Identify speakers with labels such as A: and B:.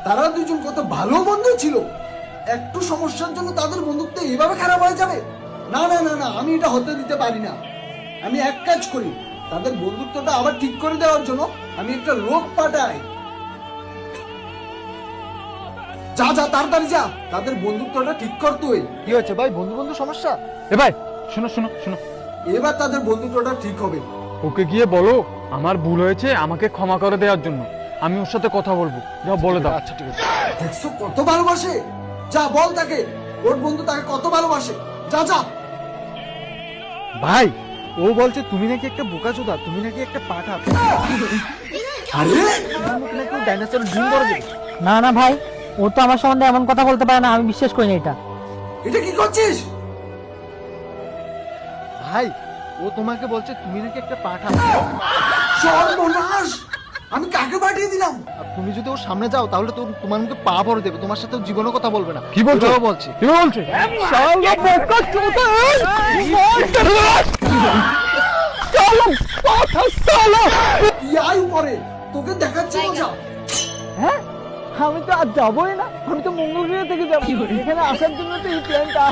A: তারা দুজন কত ভালো বন্ধু ছিল, একটু সমস্যার জন্য তাদের বন্ধুত্ব এইভাবে খারাপ হয়ে যাবে? না না না না, আমি এটা হতে দিতে পারি না। আমি এক কাজ করি, তাদের বন্ধুত্বটা আবার ঠিক করে দেওয়ার জন্য আমি একটা লোক পাঠাই। যা যা তাড়াতাড়ি যা, তাদের বন্ধুত্বটা ঠিক কর তুই।
B: কি হচ্ছে ভাই, বন্ধু বন্ধু সমস্যা?
C: এ ভাই শোনো শোনো শোনো,
A: এবার তাদের বন্ধুত্বটা ঠিক হবে।
C: ওকে গিয়ে বলো আমার ভুল হয়েছে, আমাকে ক্ষমা করে দেওয়ার জন্য। আমি ওর সাথে কথা বলবো, যাও বলে দাও।
B: আচ্ছা ঠিক আছে।
A: দেখছো কত ভালোবাসে, যা বল তাকে, ওর বন্ধু তাকে কত ভালোবাসে, যা যা।
B: ভাই ও বলছে তুমি নাকি একটা বোকাচোদা, তুমি নাকি একটা পাঠা,
A: আরে
B: নাকি ডাইনোসর ডিম করে দেবে।
D: না না ভাই, ও তো আমার সম্বন্ধে এমন কথা বলতে পারে না, আমি বিশ্বাস করি না এটা।
A: এটা কি করছিস?
B: ভাই ও তোমাকে বলছে তুমি নাকি একটা পাঠা।
A: সর্বনাশ, আমি কাকে পাঠিয়ে দিলাম?
B: আর তুমি যদি ওর সামনে যাও তাহলে তো তোমার মুখে পা ভরে দেবে, তোমার সাথে জীবনও কথা বলবে না।
C: কি বলছো?
B: এটাও বলছে।
C: কি বলছে?
A: তুই আয় উপরে, তোকে দেখাচ্ছি মজা।
D: হ্যাঁ, আমি তো আর যাবোই না, আমি তো মঙ্গল গ্রহ থেকে যাবো। এখানে আসার জন্য তো এই প্ল্যানটা।